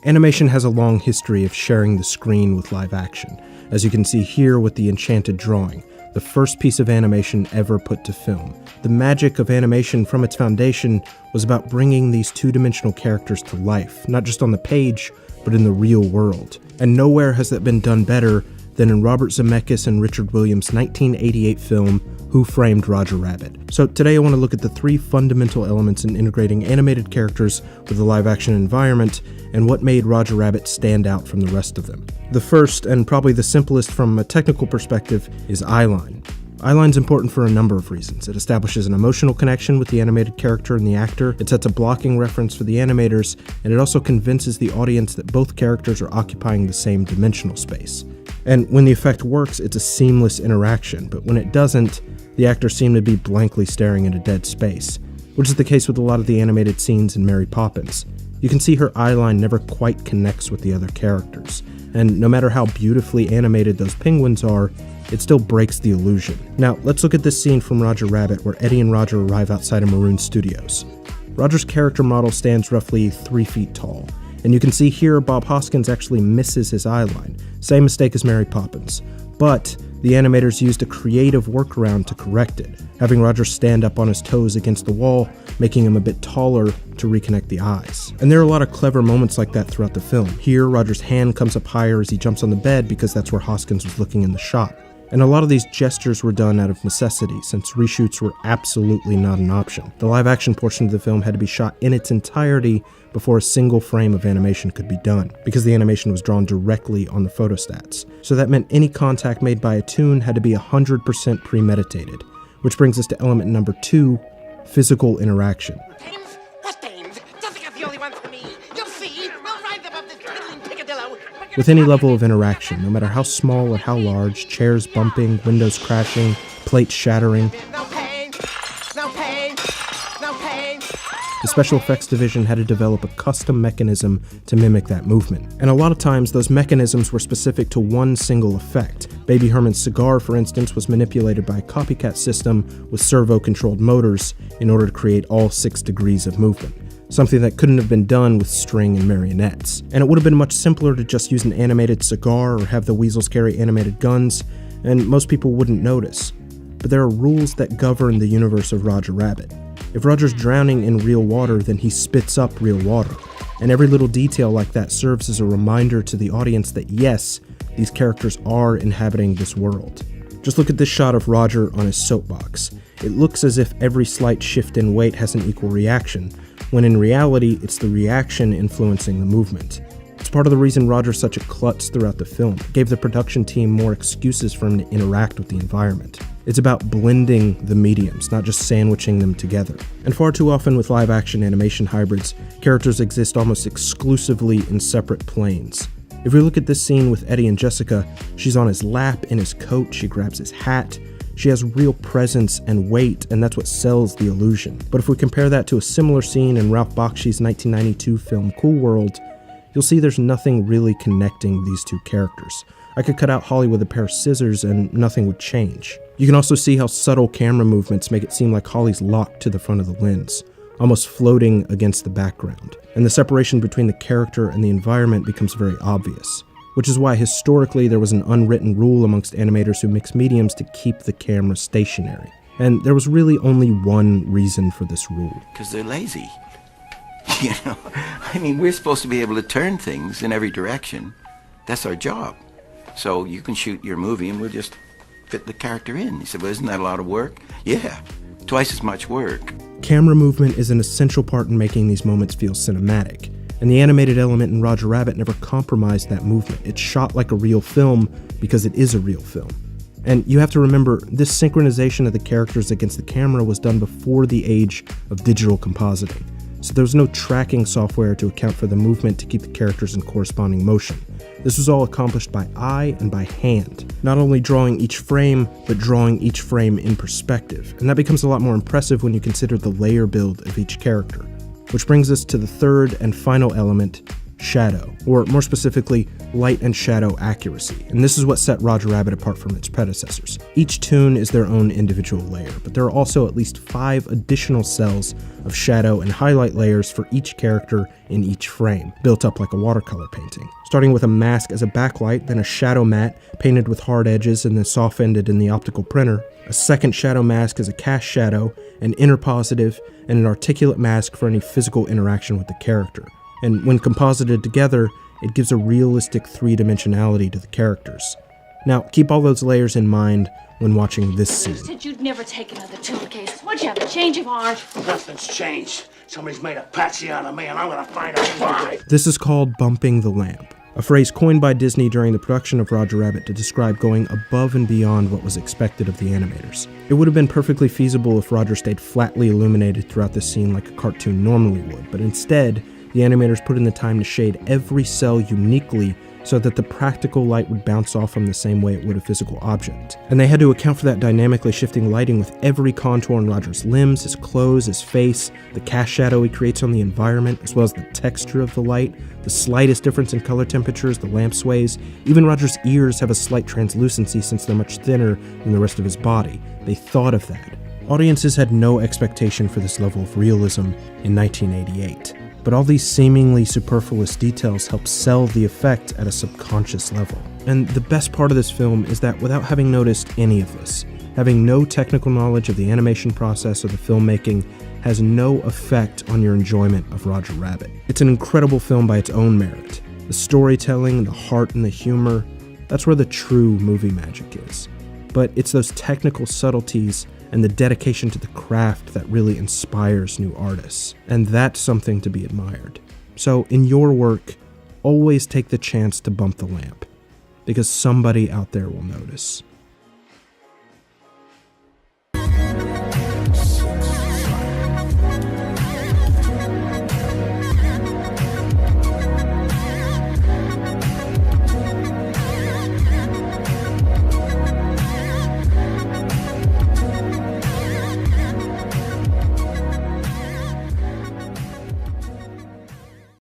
Animation has a long history of sharing the screen with live action, as you can see here with the Enchanted Drawing, the first piece of animation ever put to film. The magic of animation from its foundation was about bringing these two-dimensional characters to life, not just on the page, but in the real world. And nowhere has that been done better than in Robert Zemeckis and Richard Williams' 1988 film, Who Framed Roger Rabbit. So today I want to look at the three fundamental elements in integrating animated characters with a live-action environment, and what made Roger Rabbit stand out from the rest of them. The first, and probably the simplest from a technical perspective, is eyeline. Eyeline's important for a number of reasons. It establishes an emotional connection with the animated character and the actor, it sets a blocking reference for the animators, and it also convinces the audience that both characters are occupying the same dimensional space. And when the effect works, it's a seamless interaction, but when it doesn't, the actors seem to be blankly staring into dead space, which is the case with a lot of the animated scenes in Mary Poppins. You can see her eyeline never quite connects with the other characters, and no matter how beautifully animated those penguins are, it still breaks the illusion. Now, let's look at this scene from Roger Rabbit where Eddie and Roger arrive outside of Maroon Studios. Roger's character model stands roughly 3 feet tall, and you can see here Bob Hoskins actually misses his eyeline, same mistake as Mary Poppins, but the animators used a creative workaround to correct it, having Roger stand up on his toes against the wall, making him a bit taller to reconnect the eyes. And there are a lot of clever moments like that throughout the film. Here, Roger's hand comes up higher as he jumps on the bed because that's where Hoskins was looking in the shot. And a lot of these gestures were done out of necessity, since reshoots were absolutely not an option. The live-action portion of the film had to be shot in its entirety before a single frame of animation could be done, because the animation was drawn directly on the photostats. So that meant any contact made by a toon had to be 100% premeditated, which brings us to element number 2, physical interaction. Dames? What dames? Don't think I'm the only one for me. You'll see. We'll ride them up this piddling picadillo. With any level of interaction, no matter how small or how large, chairs bumping, windows crashing, plates shattering, No pain. No pain. No pain. the special effects division had to develop a custom mechanism to mimic that movement. And a lot of times, those mechanisms were specific to one single effect. Baby Herman's cigar, for instance, was manipulated by a copycat system with servo-controlled motors in order to create all 6 degrees of movement, something that couldn't have been done with string and marionettes. And it would have been much simpler to just use an animated cigar or have the weasels carry animated guns, and most people wouldn't notice. But there are rules that govern the universe of Roger Rabbit. If Roger's drowning in real water, then he spits up real water. And every little detail like that serves as a reminder to the audience that yes, these characters are inhabiting this world. Just look at this shot of Roger on his soapbox. It looks as if every slight shift in weight has an equal reaction, when in reality, it's the reaction influencing the movement. It's part of the reason Roger's such a klutz throughout the film. It gave the production team more excuses for him to interact with the environment. It's about blending the mediums, not just sandwiching them together. And far too often with live-action animation hybrids, characters exist almost exclusively in separate planes. If we look at this scene with Eddie and Jessica, she's on his lap, in his coat, she grabs his hat. She has real presence and weight, and that's what sells the illusion. But if we compare that to a similar scene in Ralph Bakshi's 1992 film Cool World, you'll see there's nothing really connecting these two characters. I could cut out Holly with a pair of scissors and nothing would change. You can also see how subtle camera movements make it seem like Holly's locked to the front of the lens, almost floating against the background. And the separation between the character and the environment becomes very obvious, which is why historically there was an unwritten rule amongst animators who mix mediums to keep the camera stationary. And there was really only one reason for this rule. Because they're lazy. You know, I mean, we're supposed to be able to turn things in every direction. That's our job. So you can shoot your movie and we'll just fit the character in. He said, well, isn't that a lot of work? Yeah, twice as much work. Camera movement is an essential part in making these moments feel cinematic, and the animated element in Roger Rabbit never compromised that movement. It's shot like a real film because it is a real film. And you have to remember, this synchronization of the characters against the camera was done before the age of digital compositing. So there was no tracking software to account for the movement to keep the characters in corresponding motion. This was all accomplished by eye and by hand, not only drawing each frame, but drawing each frame in perspective. And that becomes a lot more impressive when you consider the layer build of each character. Which brings us to the third and final element, shadow, or more specifically, light and shadow accuracy, and this is what set Roger Rabbit apart from its predecessors. Each toon is their own individual layer, but there are also at least 5 additional cells of shadow and highlight layers for each character in each frame, built up like a watercolor painting. Starting with a mask as a backlight, then a shadow matte painted with hard edges and then soft-ended in the optical printer, a second shadow mask as a cast shadow, an inner positive, and an articulate mask for any physical interaction with the character. And when composited together, it gives a realistic 3-dimensionality to the characters. Now, keep all those layers in mind when watching this scene. You said you'd never take another tool case. What'd you have, a change of heart? Nothing's changed. Somebody's made a patsy out of me, and I'm gonna find out why. This is called bumping the lamp, a phrase coined by Disney during the production of Roger Rabbit to describe going above and beyond what was expected of the animators. It would have been perfectly feasible if Roger stayed flatly illuminated throughout the scene like a cartoon normally would, but instead, the animators put in the time to shade every cell uniquely so that the practical light would bounce off them the same way it would a physical object. And they had to account for that dynamically shifting lighting with every contour on Roger's limbs, his clothes, his face, the cast shadow he creates on the environment, as well as the texture of the light, the slightest difference in color temperatures, the lamp sways. Even Roger's ears have a slight translucency since they're much thinner than the rest of his body. They thought of that. Audiences had no expectation for this level of realism in 1988. But all these seemingly superfluous details help sell the effect at a subconscious level. And the best part of this film is that without having noticed any of this, having no technical knowledge of the animation process or the filmmaking has no effect on your enjoyment of Roger Rabbit. It's an incredible film by its own merit. The storytelling, the heart, and the humor, that's where the true movie magic is. But it's those technical subtleties and the dedication to the craft that really inspires new artists. And that's something to be admired. So in your work, always take the chance to bump the lamp, because somebody out there will notice.